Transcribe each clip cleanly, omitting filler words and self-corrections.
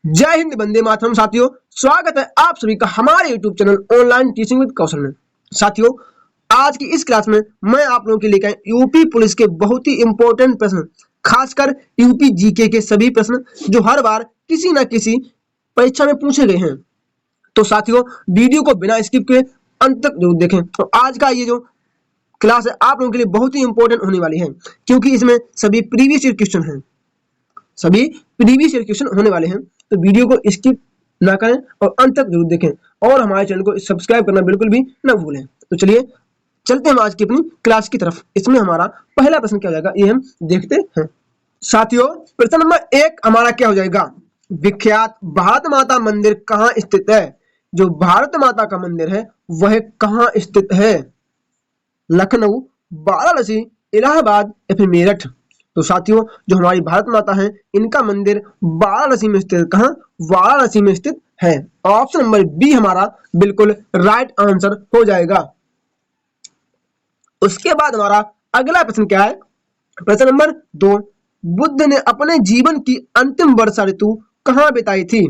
जय हिंद, वंदे मातरम। साथियों, स्वागत है आप सभी का हमारे YouTube channel online teaching with Kaushal में। साथियों, आज की इस क्लास में मैं आप लोगों के लिए यूपी पुलिस के बहुत ही इंपॉर्टेंट प्रश्न, खासकर यूपी जीके के सभी प्रश्न जो हर बार किसी न किसी परीक्षा में पूछे गए हैं। तो साथियों, वीडियो को बिना स्किप किए अंत तक जरूर देखें। तो आज का ये जो क्लास है आप लोगों के लिए बहुत ही इंपॉर्टेंट होने वाली है, क्योंकि इसमें सभी प्रीवियस ईयर क्वेश्चन हैं, सभी प्रीवियस ईयर क्वेश्चन होने वाले हैं। तो वीडियो को स्किप ना करें और अंत तक जरूर देखें, और हमारे चैनल को सब्सक्राइब करना बिल्कुल भी ना भूलें। तो चलिए चलते हैं आज की अपनी क्लास की तरफ। इसमें हमारा पहला प्रश्न क्या हो जाएगा, ये हम देखते हैं। साथियों, प्रश्न नंबर 1 हमारा क्या हो जाएगा, विख्यात भारत माता मंदिर कहाँ स्थित है? जो भारत माता का मंदिर है वह कहाँ स्थित है? लखनऊ, वाराणसी, इलाहाबाद या फिर मेरठ? तो साथियों, जो हमारी भारत माता है इनका मंदिर वाराणसी में स्थित, कहां? वाराणसी में स्थित है। ऑप्शन नंबर बी हमारा बिल्कुल राइट आंसर हो जाएगा। उसके बाद हमारा अगला प्रश्न क्या है, प्रश्न नंबर 2, बुद्ध ने अपने जीवन की अंतिम वर्षा ऋतु कहां बिताई थी?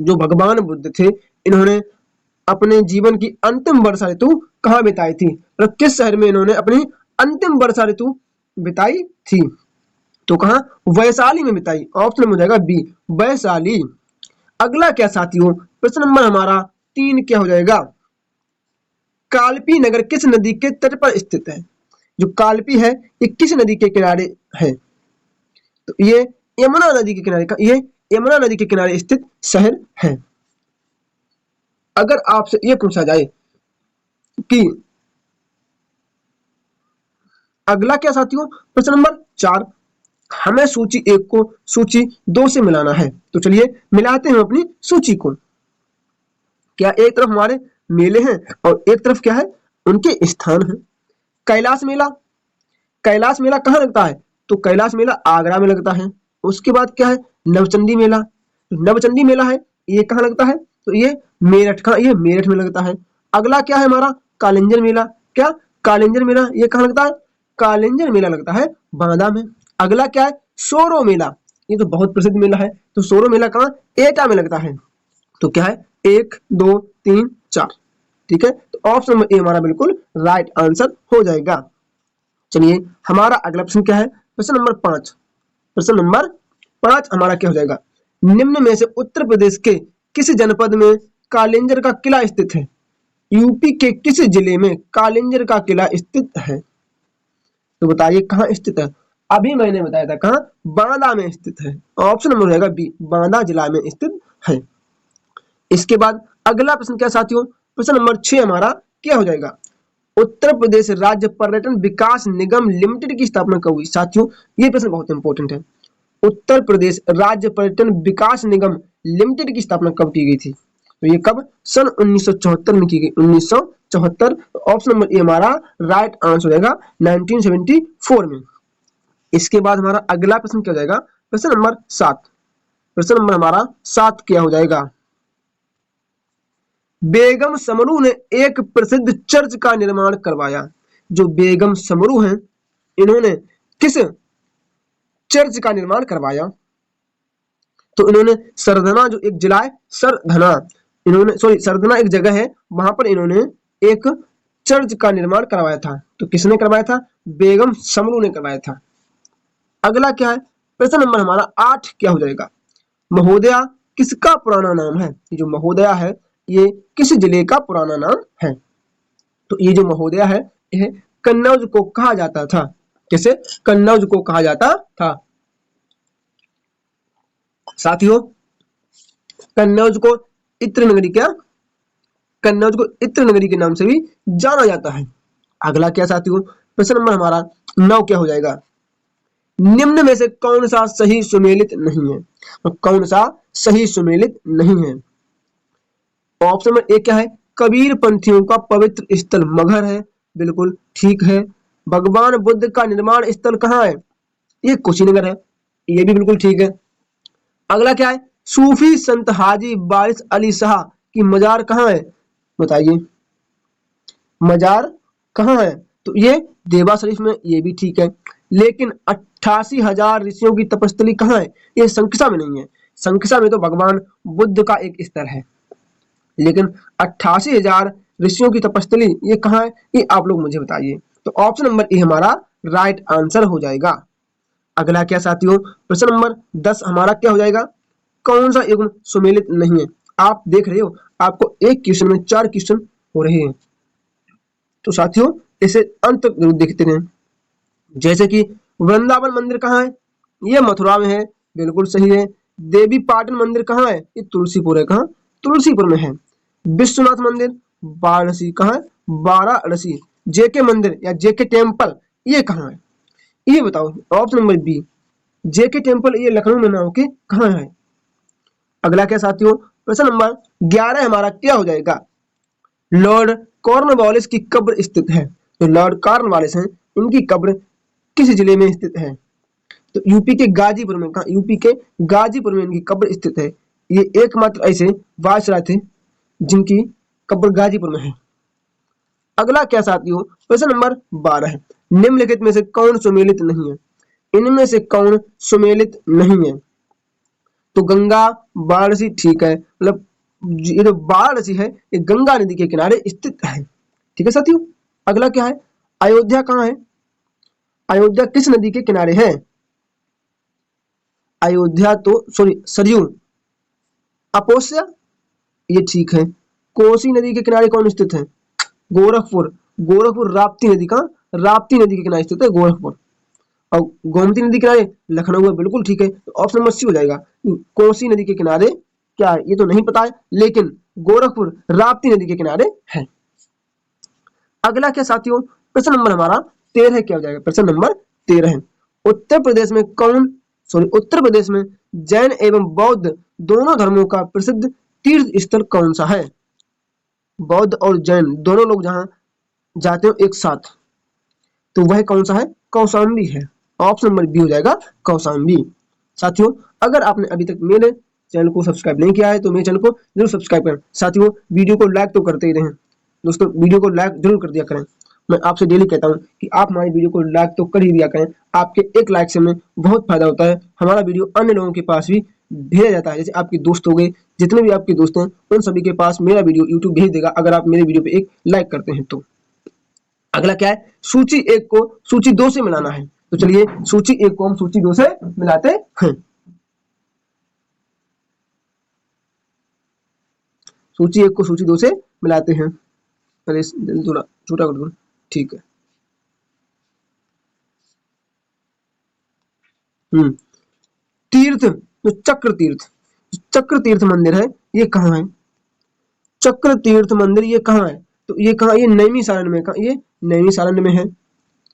जो भगवान बुद्ध थे इन्होंने अपने जीवन की अंतिम वर्षा ऋतु कहां बिताई थी, और किस शहर में इन्होंने अपनी अंतिम वर्षा ऋतु बिताई थी? तो कहां? वैशाली में बिताई। ऑप्शन हो जाएगा बी, वैशाली। अगला क्या साथियों, प्रश्न नंबर हमारा 3 क्या हो जाएगा, कालपी नगर किस नदी के तट पर स्थित है? जो कालपी है ये किस नदी के किनारे है? तो ये यमुना नदी के किनारे का, ये यमुना नदी के किनारे स्थित शहर है। अगर आपसे ये पूछा जाए कि अगला क्या साथियों, प्रश्न नंबर 4, हमें सूची 1 को सूची 2 से मिलाना है। तो चलिए मिलाते हैं अपनी सूची को। क्या एक तरफ हमारे मेले हैं और एक तरफ क्या है, उनके स्थान हैं। कैलाश मेला, कैलाश मेला कहाँ लगता है? तो कैलाश मेला आगरा में लगता है। उसके बाद क्या है, नवचंडी मेला, नवचंडी मेला है ये कहाँ लगता है? तो ये मेरठ का, ये मेरठ में लगता है। अगला क्या है हमारा, कालिंजर मेला। क्या? कालिंजर मेला ये कहाँ लगता है? कालिंजर मेला लगता है बांदा में। अगला क्या है, सोरो मेला, ये तो बहुत प्रसिद्ध मेला है। तो सोरो मेला कहाँ? एटा में लगता है। तो क्या है, 1 2 3 4, ठीक है। तो ऑप्शन नंबर ए हमारा बिल्कुल राइट आंसर हो जाएगा। चलिए हमारा अगला प्रश्न क्या है, प्रश्न नंबर 5। प्रश्न नंबर 5 हमारा क्या हो जाएगा, निम्न में से उत्तर प्रदेश के किस जनपद में कालिंजर का किला स्थित है? यूपी के किस जिले में कालिंजर का किला स्थित है? तो बताइए कहाँ स्थित है? अभी मैंने बताया था कहाँ, बांदा में स्थित है। ऑप्शन नंबर रहेगा बी, बांदा जिला में स्थित है। इसके बाद अगला प्रश्न क्या साथियों, प्रश्न नंबर 6 हमारा क्या हो जाएगा, उत्तर प्रदेश राज्य पर्यटन विकास निगम लिमिटेड की स्थापना कब हुई? साथियों ये प्रश्न बहुत इंपॉर्टेंट है। उत्तर प्रदेश राज्य पर्यटन विकास निगम लिमिटेड की स्थापना कब की गई थी? तो ये कब? सन 1974 में की गई, 1974। ऑप्शन नंबर ए हमारा राइट आंसर हो जाएगा 1974 में। इसके बाद हमारा अगला प्रश्न क्या हो जाएगा, प्रश्न नंबर 7। प्रश्न नंबर हमारा 7 क्या हो जाएगा, बेगम समरू ने एक प्रसिद्ध चर्च का निर्माण करवाया। जो बेगम समरू हैं इन्होंने किस चर्च का निर्माण करवाया? तो इन्होंने सरधना, जो एक जिला है सरधना, इन्होंने सरधना एक जगह है, वहां पर इन्होंने एक चर्च का निर्माण करवाया था। तो किसने करवाया था? बेगम समरू ने करवाया था। अगला क्या है, प्रश्न नंबर हमारा 8 क्या हो जाएगा, महोदया किसका पुराना नाम है? जो महोदया है ये किस जिले का पुराना नाम है? तो ये जो महोदया है यह कन्नौज को कहा जाता था। कैसे? कन्नौज को कहा जाता था। साथियों कन्नौज को इत्र नगरी, क्या कन्नौज को इत्र नगरी के नाम से भी जाना जाता है। अगला क्या साथियों, प्रश्न नंबर हमारा 9 क्या हो जाएगा, निम्न में से कौन सा सही सुमेलित नहीं है? कौन सा सही सुमेलित नहीं है? ऑप्शन नंबर ए क्या है, कबीर पंथियों का पवित्र स्थल मगहर है, बिल्कुल ठीक है। भगवान बुद्ध का निर्माण स्थल कहाँ है? ये कुशीनगर है, ये भी बिल्कुल ठीक है। अगला क्या है, सूफी संत हाजी वारिस अली शाह की मजार कहाँ है? बताइए मजार कहाँ है? तो ये देवा शरीफ में, ये भी ठीक है। लेकिन 88,000 ऋषियों की तपस्थली कहाँ है? ये संकिसा में नहीं है, संख्या में तो भगवान बुद्ध का एक स्थल है, लेकिन 88,000 ऋषियों की तपस्थली ये कहाँ है, ये आप लोग मुझे बताइए। तो ऑप्शन नंबर ए हमारा राइट आंसर हो जाएगा। अगला क्या साथियों, प्रश्न नंबर 10 हमारा क्या हो जाएगा, कौन सा युग्म सुमेलित नहीं है। आप देख रहे हो आपको एक क्वेश्चन में 4 क्वेश्चन हो रहे हैं, तो साथियों इसे अंत तक जरूर देखते रहें। जैसे कि वृंदावन मंदिर कहाँ है, ये मथुरा में है, बिल्कुल सही है। देवी पाटन मंदिर कहाँ है, ये तुलसीपुर है, कहाँ, तुलसीपुर में है। विश्वनाथ मंदिर वाराणसी कहाँ है, वाराणसी। जेके मंदिर या जेके टेम्पल ये कहाँ है, ये बताओ। Option number B JK temple ये लखनऊ में ना होके कहाँ है। अगला क्या साथियों, प्रश्न नंबर 11 हमारा क्या हो जाएगा, लॉर्ड कॉर्नवालिस की कब्र स्थित है। तो लॉर्ड कॉर्नवालिस हैं, इनकी कब्र किस जिले में स्थित है, तो यूपी के गाजीपुर में। कहा, यूपी के गाजीपुर में इनकी कब्र स्थित है। ये एकमात्र ऐसे वायसराय थे जिनकी कब्र गाजीपुर में है। अगला क्या साथियों, प्रश्न नंबर 12 है, निम्नलिखित में से कौन सुमेलित नहीं है, इनमें से कौन सुमेलित नहीं है। तो गंगा वाराणसी ठीक है, मतलब ये जो वाराणसी है ये गंगा नदी के किनारे स्थित है, ठीक है साथियों। अगला क्या है, अयोध्या कहाँ है, अयोध्या किस नदी के किनारे है। अयोध्या तो सॉरी सरयू अपोष्या ये ठीक है। कोसी नदी के किनारे कौन स्थित है, गोरखपुर। गोरखपुर राप्ती नदी का, राप्ती नदी के किनारे स्थित है गोरखपुर। और गोमती नदी के किनारे लखनऊ है, बिल्कुल ठीक है। तो ऑप्शन नंबर सी हो जाएगा। कोसी नदी के किनारे क्या है ये तो नहीं पता है, लेकिन गोरखपुर राप्ती नदी के किनारे है। अगला क्या साथियों, प्रश्न नंबर हमारा 13 क्या हो जाएगा, प्रश्न नंबर 13 है, उत्तर प्रदेश में कौन सॉरी उत्तर प्रदेश में जैन एवं बौद्ध दोनों धर्मों का प्रसिद्ध तीर्थ स्थल कौन सा है। बौद्ध और जैन दोनों लोग जहां जाते हो एक साथ, तो वह कौन सा है, कौशाम्बी है। ऑप्शन नंबर बी हो जाएगा कौशाम्बी। साथियों अगर आपने अभी तक मेरे चैनल को सब्सक्राइब नहीं किया है तो मेरे चैनल को जरूर सब्सक्राइब करें। साथियों वीडियो को लाइक तो करते ही रहें दोस्तों, वीडियो को लाइक जरूर कर दिया करें। मैं आपसे डेली कहता हूं कि आप हमारी वीडियो को लाइक तो कर ही दिया करें। आपके एक लाइक से हमें बहुत फायदा होता है, हमारा वीडियो अन्य लोगों के पास भी भेजा जाता है। जैसे आपके दोस्त हो गए, जितने भी आपके दोस्त हैं उन सभी के पास मेरा वीडियो यूट्यूब भेज देगा अगर आप मेरे वीडियो पे एक लाइक करते हैं तो। अगला क्या है, सूची 1 को सूची 2 से मिलाना है। तो चलिए सूची 1 को हम सूची 2 से मिलाते हैं। सूची 1 को सूची 2 से मिलाते हैं। अरे थोड़ा छोटा कर दो, ठीक है। तीर्थ, तो चक्र तीर्थ मंदिर है, ये कहाँ है, चक्र तीर्थ मंदिर ये कहाँ है, तो ये कहाँ, ये नैमिषारण्य में, कहाँ ये नैमिषारण्य में है।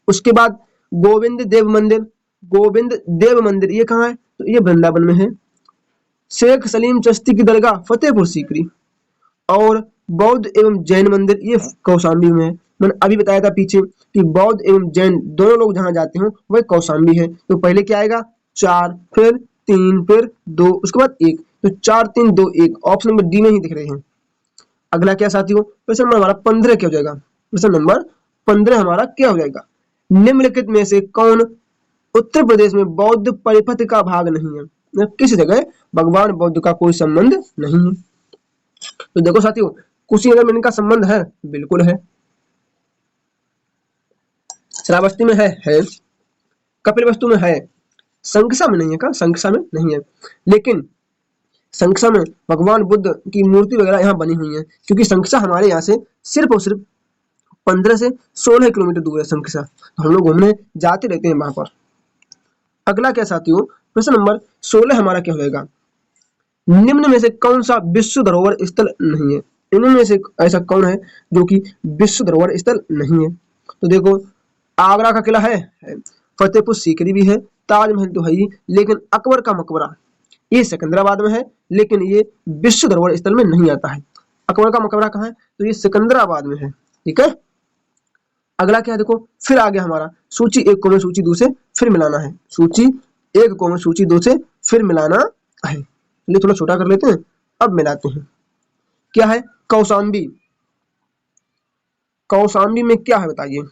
उसके बाद गोविंद देव मंदिर ये कहाँ है, तो ये वृंदावन में है। शेख सलीम चिश्ती की दरगाह फतेहपुर सीकरी। और बौद्ध एवं जैन मंदिर ये कौशाम्बी में है। मैंने अभी बताया था पीछे कि बौद्ध एवं जैन दोनों लोग जहां जाते हो वह कौशाम्बी है। तो पहले क्या आएगा, 4 फिर 3 फिर 2 उसके बाद 1, तो 4 3 2 1 ऑप्शन नंबर डी में ही दिख रहे हैं। अगला क्या साथियों, प्रश्न नंबर हमारा 15 क्या हो जाएगा, प्रश्न नंबर 15 हमारा क्या हो जाएगा, निम्नलिखित में से कौन उत्तर प्रदेश में बौद्ध परिपथ का भाग नहीं है। किस जगह भगवान बौद्ध का कोई संबंध नहीं है। तो देखो साथियों कुशीनगर में इनका संबंध है, बिल्कुल है। श्रावस्ती में है। कपिलवस्तु में है, शंखसा में नहीं है। का शंखसा में नहीं है, लेकिन शंखसा में भगवान बुद्ध की मूर्ति वगैरह यहाँ बनी हुई है, क्योंकि शंखसा हमारे यहाँ से सिर्फ और सिर्फ 15 से 16 किलोमीटर दूर है शंखसा। तो हम लोग घूमने जाते रहते हैं वहां पर। अगला क्या साथियों, प्रश्न नंबर 16 हमारा क्या हो जाएगा, निम्न में से कौन सा विश्व धरोहर स्थल नहीं है। इनमें में से ऐसा कौन है जो कि विश्व धरोहर स्थल नहीं है। तो देखो आगरा का किला है, फतेहपुर सीकरी भी है, ताजमहल तो है ही, लेकिन अकबर का मकबरा ये सिकंदराबाद में है, लेकिन ये विश्व धरोहर स्थल में नहीं आता है। अकबर का मकबरा कहाँ है, तो ये सिकंदराबाद में है, ठीक है। अगला क्या है, देखो फिर आ गया हमारा सूची 1 को में सूची 2 से फिर मिलाना है। सूची 1 को में सूची 2 से फिर मिलाना है। ये थोड़ा छोटा कर लेते हैं, अब मिलाते हैं। क्या है, कौशाम्बी। कौशाम्बी में क्या है बताइए,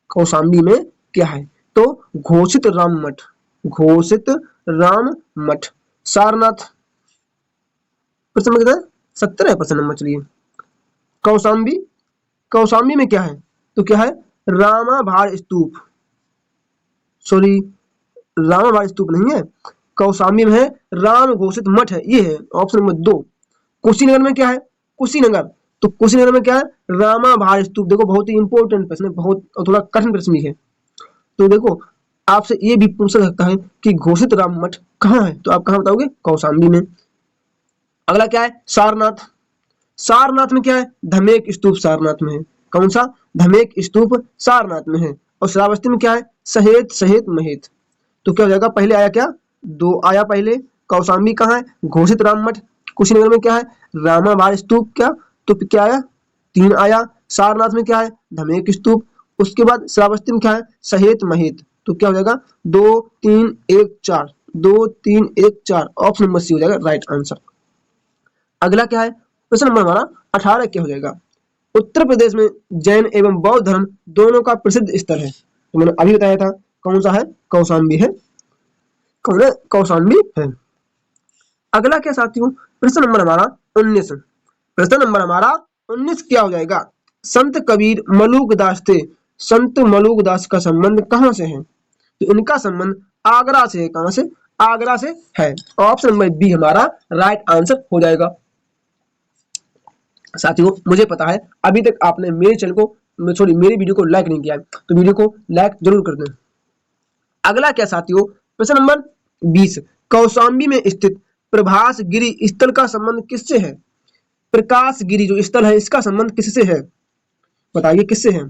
कौशाम्बी में क्या है, तो घोषित राम मठ। घोषित राम मठ। सारनाथ प्रश्न नंबर कितना है? 17 है प्रश्न नंबर। चलिए कौशाम्बी, कौशाम्बी में क्या है? तो क्या है? रामाभार स्तूप, सॉरी रामाभार स्तूप नहीं है, कौशाम्बी में है राम घोषित मठ है, ये है ऑप्शन नंबर 2। कुशीनगर में क्या है? कुशीनगर, तो कुशीनगर में क्या है? रामाभार स्तूप। देखो बहुत ही इंपॉर्टेंट प्रश्न है, बहुत थोड़ा कठिन प्रश्न भी है। तो देखो आपसे ये भी पूछ सकता है कि घोषित राम मठ कहाँ है, तो आप कहाँ बताओगे? कौशाम्बी में। अगला क्या है? सारनाथ, सारनाथ में क्या है? धमेक स्तूप सारनाथ में है। कौन सा? धमेक स्तूप सारनाथ में है। और श्रावस्ती में क्या है? सहेत सहेत महेत। तो क्या हो जाएगा? पहले आया क्या? 2 आया पहले। कौशाम्बी कहाँ है? घोषित राम मठ। कुशीनगर में क्या है? रामाभार स्तूप। क्या? तो क्या आया? 3 आया। सारनाथ में क्या है? धमेक स्तूप। उसके बाद श्रावस्ती में क्या है? सहेत महेत। तो क्या हो जाएगा? 2 3 1 4, 2 3 1 4, ऑप्शन नंबर सी हो जाएगा राइट आंसर। अगला क्या है? प्रश्न नंबर हमारा 18 क्या हो जाएगा? उत्तर प्रदेश में जैन एवं बौद्ध धर्म दोनों का प्रसिद्ध स्थल है, तो मैंने अभी बताया था। कौन सा है? कौशाम्बी है। कौन है? कौशाम्बी है। अगला क्या साथियों? प्रश्न नंबर हमारा 19। प्रश्न नंबर हमारा 19 क्या हो जाएगा? संत कबीर मलूकदास थे, संत मलूकदास का संबंध कहाँ से है? तो इनका संबंध आगरा से है। कहाँ से? आगरा से है। ऑप्शन नंबर बी हमारा राइट आंसर हो जाएगा। साथियों मुझे पता है अभी तक आपने मेरे चैनल को सॉरी मेरी वीडियो को लाइक नहीं किया है, तो वीडियो को लाइक जरूर कर दें। अगला क्या साथियों? प्रश्न नंबर 20। कौशाम्बी में स्थित प्रभास गिरी स्थल का संबंध किससे है? प्रकाश गिरी जो स्थल है इसका संबंध किससे है? बताइए किससे है?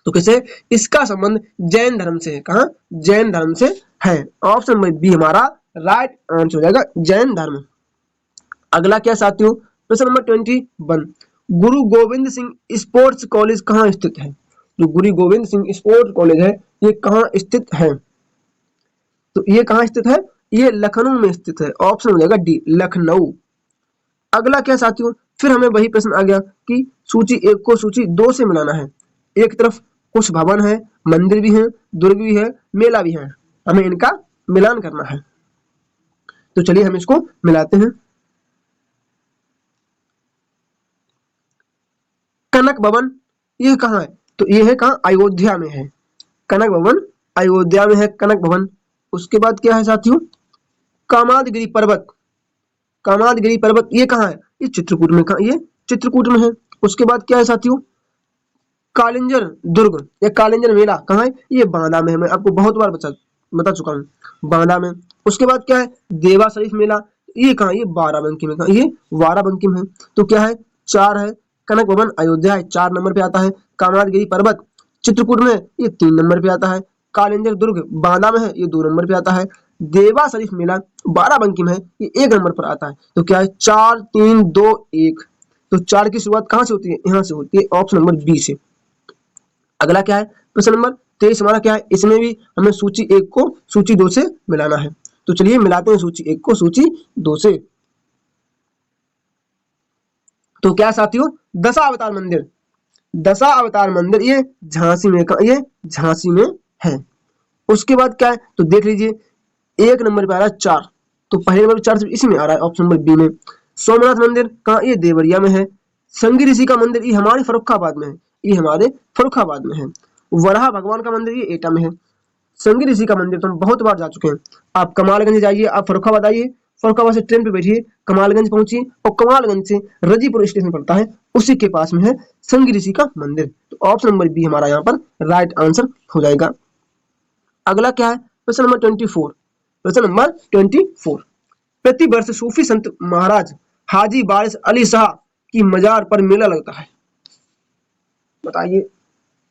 तो किससे? इसका संबंध जैन धर्म से है। कहाँ? जैन धर्म से है। ऑप्शन नंबर बी हमारा राइट आंसर हो जाएगा, जैन धर्म। अगला क्या साथियों? प्रश्न नंबर 21। गुरु गोविंद सिंह स्पोर्ट्स कॉलेज कहाँ स्थित है? जो गुरु गोविंद सिंह स्पोर्ट्स कॉलेज है ये कहाँ स्थित है? तो ये कहाँ स्थित है? ये लखनऊ में स्थित है। ऑप्शन हो जाएगा डी, लखनऊ। अगला क्या साथियों? फिर हमें वही प्रश्न आ गया कि सूची 1 को सूची 2 से मिलाना है। एक तरफ कुछ भवन है, मंदिर भी है, दुर्ग भी है, मेला भी है, हमें इनका मिलान करना है। तो चलिए हम इसको मिलाते हैं। कनक भवन ये कहाँ है? तो ये है कहाँ? अयोध्या में है। कनक भवन अयोध्या में है, कनक भवन। उसके बाद क्या है साथियों? कामादगिरी पर्वत, कामादगिरी पर्वत ये कहाँ है? ये चित्रकूट में। कहाँ? ये चित्रकूट में है। उसके बाद क्या है साथियों? कालिंजर दुर्ग या कालिंजर मेला कहाँ है? ये बांदा में है। मैं आपको बहुत बार बता चुका हूँ, बांदा में। उसके बाद क्या है? देवा शरीफ मेला ये कहाँ? ये बाराबंकी में। कहाँ? ये बाराबंकी में है। तो क्या है? 4 है। कनक भवन अयोध्या है, 4 नंबर पे आता है। कामादगिरी पर्वत चित्रकूट में ये 3 नंबर पे आता है। कालिंजर दुर्ग बांदा में है, ये 2 नंबर पे आता है। देवा शरीफ मेला बाराबंकी में है, ये 1 नंबर पर आता है। तो क्या है? 4 3 2 1। तो 4 की शुरुआत कहाँ से होती है? यहाँ से होती है, ऑप्शन नंबर बी से। अगला क्या है? प्रश्न नंबर 23 हमारा क्या है? इसमें भी हमें सूची 1 को सूची 2 से मिलाना है। तो चलिए मिलाते हैं सूची 1 को सूची 2 से। तो क्या साथियों? दशावतार मंदिर, दशावतार मंदिर ये झांसी में, ये झांसी में है। उसके बाद क्या है? तो देख लीजिए 1 नंबर पे आ रहा है 4, तो पहले नंबर 4 इसी में आ रहा है, ऑप्शन नंबर बी में। सोमनाथ मंदिर कहाँ? ये देवरिया में है। संगी ऋषि का मंदिर ये हमारे फर्रुखाबाद में है, ये हमारे फर्रुखाबाद में है। वराह भगवान का मंदिर ये एटा में है। संगी ऋषि का मंदिर तो हम बहुत बार जा चुके हैं। आप कमालगंज जाइए, आप फर्रुखाबाद आइए, फर्रुखाबाद से ट्रेन पे बैठिए, कमालगंज पहुंचिए और कमालगंज से रजीपुर स्टेशन पड़ता है, उसी के पास में है संगी ऋषि का मंदिर। तो ऑप्शन नंबर बी हमारा यहाँ पर राइट आंसर हो जाएगा। अगला क्या है? प्रश्न नंबर 24। प्रश्न नंबर 24। प्रति वर्ष सूफी संत महाराज हाजी वारिस अली शाह की मजार पर मेला लगता है। बताइए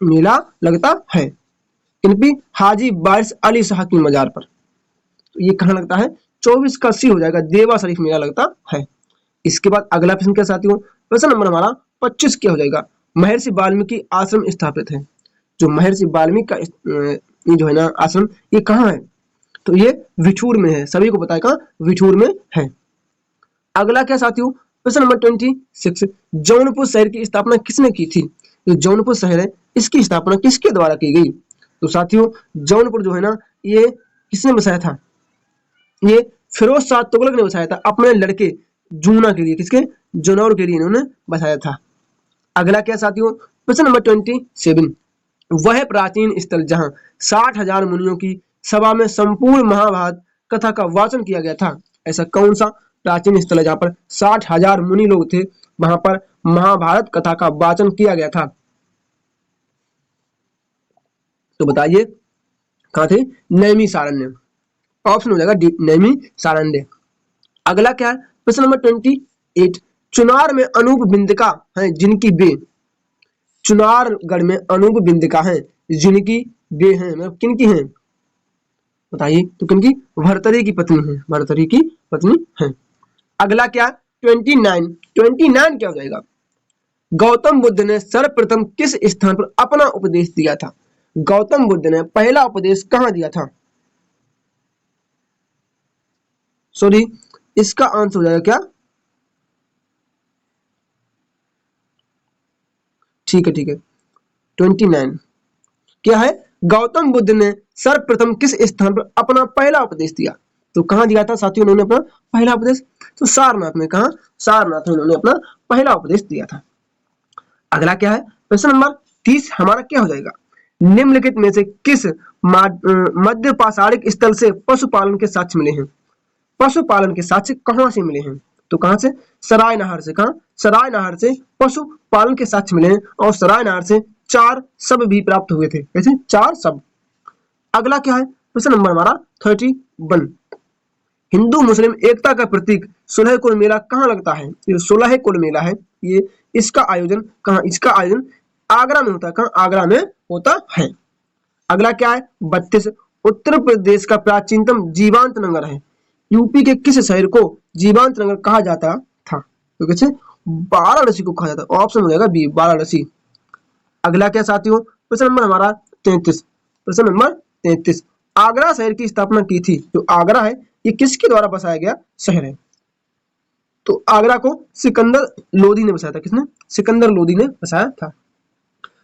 मेला लगता है किन? हाजी वारिस अली शाह की मजार पर। तो ये कहाँ लगता है? 24 का सी हो जाएगा, देवा शरीफ मेला लगता है। इसके बाद अगला प्रश्न क्या साथियों? प्रश्न नंबर हमारा 25 क्या हो जाएगा? महर्षि वाल्मीकि आश्रम स्थापित है। जो महर्षि वाल्मीकि का ये जो है ना आश्रम, ये कहाँ है? तो ये विठूर में है। सभी को पता है कहाँ? विठूर में है। अगला क्या साथियों? प्रश्न नंबर 26। जौनपुर शहर की स्थापना किसने की थी? ये जौनपुर शहर है, इसकी स्थापना किसके द्वारा की गई? तो साथियों जौनपुर जो है ना ये किसने बसाया था? ये फिरोज शाह तुगलक ने बसाया था अपने लड़के जूना के लिए, किसके, जुनौर के लिए इन्होंने बसाया था। अगला क्या साथियों, क्वेश्चन नंबर 27, वह प्राचीन स्थल जहां 60,000 मुनियों की सभा में संपूर्ण महाभारत कथा का वाचन किया गया था, ऐसा कौन सा प्राचीन स्थल है जहां पर 60,000 मुनि लोग थे, वहां पर महाभारत कथा का वाचन किया गया था? तो बताइए कहां थे? नैमी सारण्य, ऑप्शन हो जाएगा डी, नैमी सारण्य। अगला क्या है, प्रश्न नंबर 28, चुनार में अनूप बिंदिका है जिनकी बे, चुनारगढ़ में अनूप बिंदिका है जिनकी बे हैं, मतलब किनकी हैं बताइए? तो किनकी? भर्तरी की पत्नी है, भर्तरी की पत्नी है। अगला क्या, 29 क्या हो जाएगा? गौतम बुद्ध ने सर्वप्रथम किस स्थान पर अपना उपदेश दिया था? गौतम बुद्ध ने पहला उपदेश कहां दिया था? सॉरी, इसका आंसर हो जाएगा क्या? ठीक है 29 क्या है? गौतम बुद्ध ने सर्वप्रथम किस स्थान पर अपना पहला उपदेश दिया? तो कहां दिया था साथियों उन्होंने अपना पहला उपदेश? तो सारनाथ में। कहा? सारनाथ में उन्होंने अपना पहला उपदेश दिया था। अगला क्या है, प्रश्न नंबर 30 हमारा क्या हो जाएगा? निम्नलिखित में से किस मध्य पाषाणिक स्थल से पशुपालन के साक्ष्य मिले हैं? पशुपालन के साक्ष्य कहां से मिले हैं? तो कहां से? सराय नहर से। कहा? सराय नहर से पशुपालन के साक्ष्य मिले हैं और सराय नहर से 4 शब भी प्राप्त हुए थे। कैसे? 4 शब। अगला क्या है, प्रश्न नंबर हमारा 31, हिंदू मुस्लिम एकता का प्रतीक सुलह कुल मेला कहाँ लगता है? ये सुलह कुल मेला है, ये इसका आयोजन कहाँ? इसका आयोजन आगरा में होता है। कहाँ? आगरा में होता है। अगला क्या है, 32, उत्तर प्रदेश का प्राचीनतम जीवांत नगर है, यूपी के किस शहर को जीवांत नगर कहा जाता था? तो कैसे? वाराणसी को कहा जाता है। ऑप्शन हो जाएगा बी, वाराणसी। अगला क्या साथियों, प्रश्न नंबर हमारा 33, प्रश्न नंबर 33, आगरा शहर की स्थापना की थी, जो आगरा है ये किसके द्वारा बसाया गया शहर है? तो आगरा को सिकंदर लोदी ने बसाया था। किसने? सिकंदर लोदी ने बसाया था।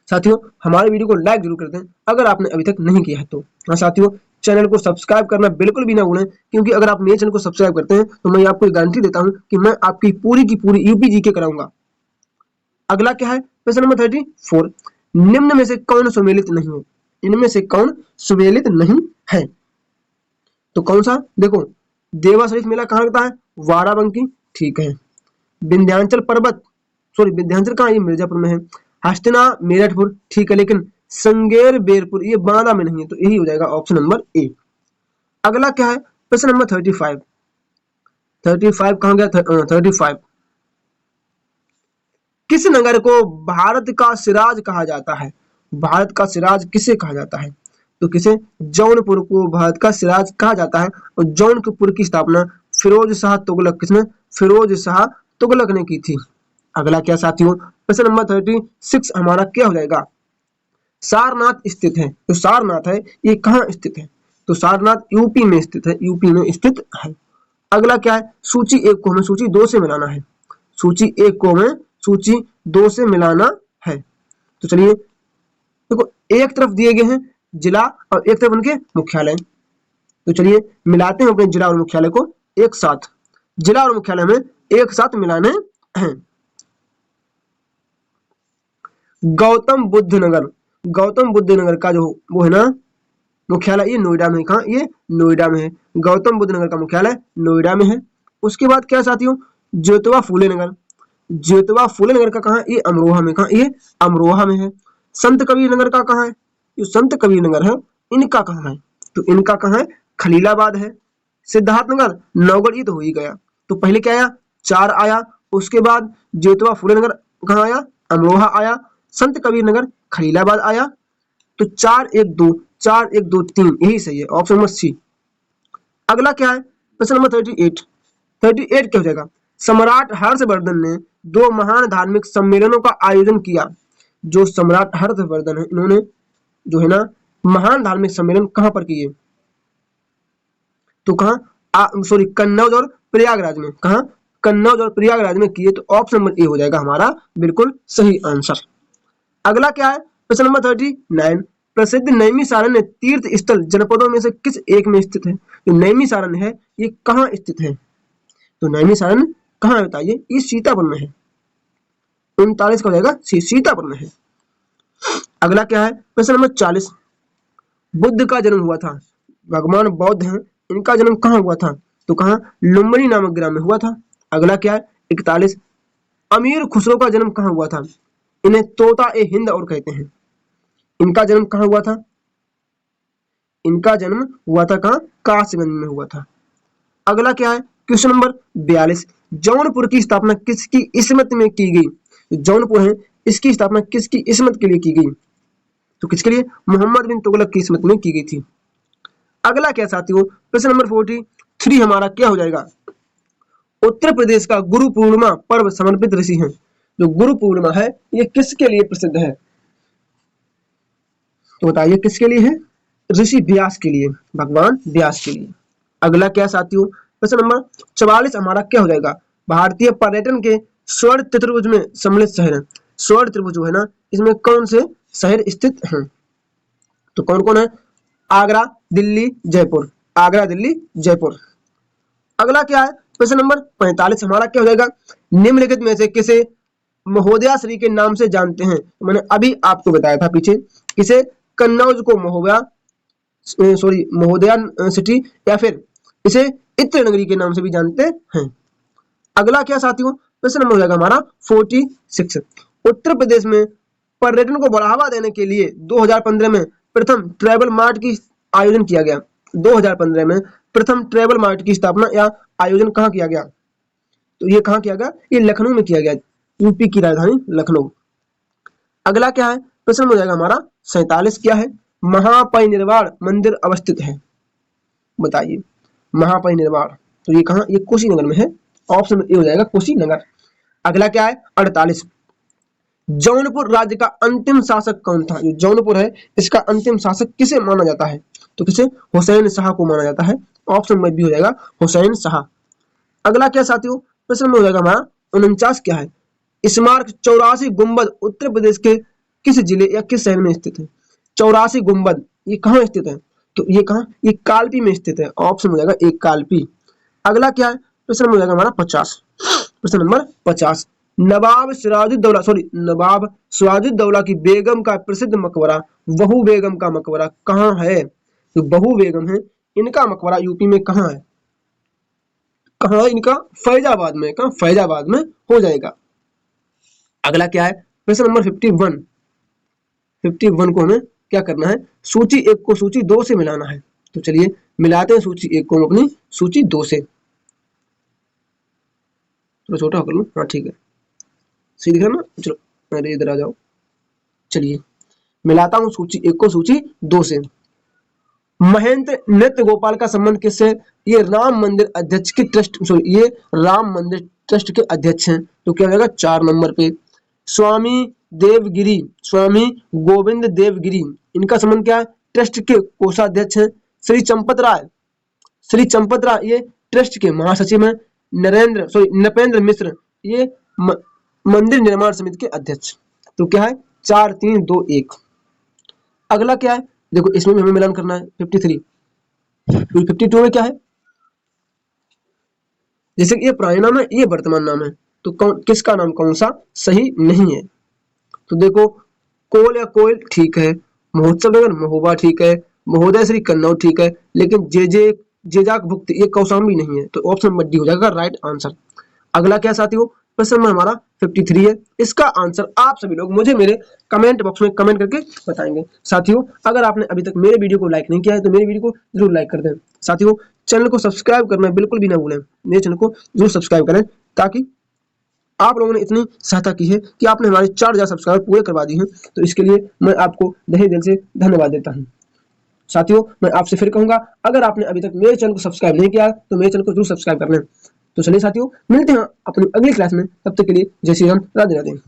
साथियों हमारे वीडियो को लाइक जरूर कर दें अगर आपने अभी तक नहीं किया है तो। हाँ साथियों, चैनल को सब्सक्राइब करना बिल्कुल भी ना भूलें, क्योंकि अगर आप मेरे चैनल को सब्सक्राइब करते हैं तो मैं आपको गारंटी देता हूं कि मैं आपकी पूरी की पूरी यूपी जीके कराऊंगा। अगला क्या है, प्रश्न नंबर 34, निम्न में से कौन सुमेलित नहीं है? इनमें से कौन सुमेलित नहीं है? तो कौन सा? देखो, देवा शरीफ मेला कहाँ लगता है? वाराबंकी। ठीक है। विंध्याचल पर्वत, सॉरी विंध्याचल कहाँ? ये मिर्जापुर में है। हस्तिना मेरठपुर, ठीक है, लेकिन संगेर बेरपुर ये बांदा में नहीं है, तो यही हो जाएगा ऑप्शन नंबर ए। अगला क्या है, प्रश्न नंबर 35 कहाँ गया? 35, किस नगर को भारत का सिराज कहा जाता है? भारत का सिराज किसे कहा जाता है? तो किसे? जौनपुर को भारत का सिराज कहा जाता है। और जौनपुर की स्थापना फिरोज शाह तुगलक, किसने? फिरोज शाह तुगलक ने की थी। अगला क्या साथियों, प्रश्न नंबर 36 हमारा क्या हो जाएगा? सारनाथ स्थित है, तो सारनाथ है ये कहाँ स्थित है? तो सारनाथ यूपी में स्थित है, यूपी में स्थित है। अगला क्या है, सूची 1 को हमें सूची 2 से मिलाना है, सूची 1 को हमें सूची 2 से मिलाना है। तो चलिए देखो, एक तरफ दिए गए हैं जिला और एक तरफ उनके मुख्यालय, तो चलिए मिलाते हैं अपने जिला और मुख्यालय को एक साथ। जिला और मुख्यालय में एक साथ मिलाने हैं। गौतम बुद्ध नगर का जो वो है ना मुख्यालय, ये नोएडा में। कहाँ? ये नोएडा में है। गौतम बुद्ध नगर का मुख्यालय नोएडा में है। उसके बाद क्या साथियों, ज्योतिबा फूले नगर का कहाँ? ये अमरोहा में। कहाँ? ये अमरोहा में है। संत कबीर नगर का कहाँ है? जो संत कबीर नगर है इनका कहाँ है? तो इनका कहाँ है? खलीलाबाद है। सिद्धार्थ नगर, नौगढ़, ये तो हो ही गया। तो पहले क्या आया? 4 आया। उसके बाद ज्योतिबा फूले नगर कहाँ आया? अमरोहा आया। संत कबीर नगर खलीलाबाद आया। तो 4 1 2 4 1 2 3 यही सही है, ऑप्शन नंबर सी। अगला क्या है, प्रश्न नंबर 38 क्या हो जाएगा? सम्राट हर्षवर्धन ने 2 महान धार्मिक सम्मेलनों का आयोजन किया। जो सम्राट हर्षवर्धन है इन्होंने जो है ना महान धार्मिक सम्मेलन कहां पर किए? तो कहां? सॉरी, कन्नौज और प्रयागराज में। कहां? कन्नौज और प्रयागराज में किए। तो ऑप्शन नंबर ए हो जाएगा हमारा बिल्कुल सही आंसर। अगला क्या है, प्रश्न नंबर 39, प्रसिद्ध नैमिषारण्य तीर्थ स्थल जनपदों में से किस एक में स्थित है? जो नैमिषारण्य है ये कहाँ स्थित है? तो नैमिषारण्य कहाँ है बताइए? ये सीतापुर में है। 39 का हो जाएगा सीतापुर में है। अगला क्या है? प्रश्न नंबर 40। बुद्ध का जन्म हुआ था, भगवान बौद्ध हैं, इनका जन्म कहाँ हुआ था? तो कहाँ? लुम्बिनी नामक ग्राम में हुआ था। अगला क्या है? 41। अमीर खुसरो का जन्म कहाँ हुआ था? इन्हें तोता ए हिंद और कहते हैं। इनका जन्म कहाँ हुआ था? इनका जन्म हुआ था कहाँ? कासगंज में हुआ था। अगला क्या है? Question number 42। जौनपुर की स्थापना किसकी इस्मत में की गई? जौनपुर है, इसकी स्थापना किसकी इस्मत के लिए की गई? तो किसके लिए? मोहम्मद बिन तुगलक की इस्मत में की गई थी। अगला क्या साथियों? प्रश्न नंबर 43 हमारा क्या हो जाएगा? उत्तर प्रदेश का गुरु पूर्णिमा पर्व समर्पित ऋषि हैं। जो गुरु पूर्णिमा है ये किसके लिए प्रसिद्ध है? तो बताइए किसके लिए है? ऋषि व्यास के लिए, भगवान व्यास के लिए। अगला क्या साथियों? प्रश्न नंबर 44 हमारा क्या हो जाएगा? भारतीय पर्यटन के स्वर्ण त्रिभुज में सम्मिलित शहर है। स्वर्ण त्रिभुज जो है ना, इसमें कौन से शहर स्थित हैं? तो कौन कौन है? आगरा, दिल्ली, जयपुर। आगरा, दिल्ली, जयपुर। अगला क्या है? प्रश्न नंबर 45 हमारा क्या हो जाएगा? निम्नलिखित में से किसे महोदया श्री के नाम से जानते हैं? मैंने अभी आपको बताया था पीछे, किसे? कन्नौज को महोदया सिटी, या फिर इसे इत्र नगरी के नाम से भी जानते हैं। अगला क्या साथियों? प्रश्न नंबर हो जाएगा हमारा 46। उत्तर प्रदेश में पर्यटन को बढ़ावा देने के लिए 2015 में प्रथम ट्रैवल मार्ट की आयोजन किया गया। 2015 में प्रथम ट्रैवल मार्ट की स्थापना या आयोजन कहाँ किया गया? तो ये कहाँ किया गया? ये लखनऊ में किया गया, यूपी की राजधानी लखनऊ। अगला क्या है? प्रश्न हो जाएगा हमारा 47। क्या है? महापरिनिर्वाण मंदिर अवस्थित है, बताइए। महापरिनिर्वाण, तो ये कहाँ? ये कुशीनगर में है। ऑप्शन ए हो जाएगा कुशीनगर। अगला क्या है? 48। जौनपुर राज्य का अंतिम शासक कौन था? जो जौनपुर है इसका अंतिम शासक किसे माना जाता है? तो किसे? हुसैन शाह को माना जाता है। ऑप्शन में भी हो जाएगा हुसैन शाह। अगला क्या साथियों? प्रश्न में हो जाएगा हमारा 49। क्या है? स्मारक 84 गुंबद उत्तर प्रदेश के किस जिले या किस शहर में स्थित है? 84 गुंबद ये कहाँ स्थित है? तो ये कहाँ? ये कालपी में स्थित है। ऑप्शन हो जाएगा एक कालपी। अगला क्या है? प्रश्न हो जाएगा हमारा 50। प्रश्न नंबर 50। नवाब सिराजुद्दौला की बेगम का प्रसिद्ध मकबरा बहू बेगम का मकबरा कहाँ है? तो बहू बेगम है, इनका मकबरा यूपी में कहाँ है? कहाँ है इनका? फैजाबाद में। कहाँ? फैजाबाद में हो जाएगा। अगला क्या है? प्रश्न नंबर 51। 51 को हमें क्या करना है? सूची 1 को सूची 2 से मिलाना है। तो चलिए मिलाते हैं सूची 1 को अपनी सूची 2 से। थोड़ा छोटा कर लूं, हाँ ठीक है, सही दिख रहा ना? चलो अरे इधर आ जाओ। चलिए मिलाता हूं सूची 1 को सूची 2 से। महेंद्र नृत्य गोपाल का संबंध किससे? ये राम मंदिर अध्यक्ष के ट्रस्ट, ये राम मंदिर ट्रस्ट के अध्यक्ष हैं। तो क्या हो जाएगा? 4 नंबर पे। स्वामी देवगिरी, स्वामी गोविंद देवगिरी, इनका संबंध क्या है? ट्रस्ट के कोषाध्यक्ष हैं। श्री चंपत राय ये ट्रस्ट के महासचिव हैं। नपेंद्र मिश्र ये मंदिर निर्माण समिति के अध्यक्ष। तो क्या है? 4 3 2 1। अगला क्या है? देखो इसमें भी हमें मिलान करना है। 53 52 में क्या है? जैसे कि ये पुराना नाम है, ये वर्तमान नाम है, तो किसका नाम कौन सा सही नहीं है? तो देखो कोल या कोयल ठीक है, महोत्सव नगर महोबा ठीक है, महोदय श्री कन्नौज ठीक है, लेकिन जेजाक भुक्त ये कौशाम्बी नहीं है। तो ऑप्शन नंबर डी हो जाएगा राइट आंसर। अगला क्या साथियों? प्रश्न नंबर हमारा 53 है। इसका आंसर आप सभी लोग मुझे मेरे कमेंट बॉक्स में कमेंट करके बताएंगे। साथियों अगर आपने अभी तक मेरे वीडियो को लाइक नहीं किया है तो मेरे वीडियो को जरूर लाइक कर दें। साथियों चैनल को सब्सक्राइब करना बिल्कुल भी ना भूलें। मेरे चैनल को जरूर सब्सक्राइब करें, ताकि आप लोगों ने इतनी सहायता की है कि आपने हमारे 4000 सब्सक्राइबर पूरे करवा दिए हैं, तो इसके लिए मैं आपको तहे दिल से धन्यवाद देता हूं। साथियों मैं आपसे फिर कहूंगा, अगर आपने अभी तक मेरे चैनल को सब्सक्राइब नहीं किया तो मेरे चैनल को जरूर सब्सक्राइब कर लें। तो चलिए साथियों मिलते हैं अपनी अगली क्लास में, तब तक के लिए जय श्री राम, राधे राधे।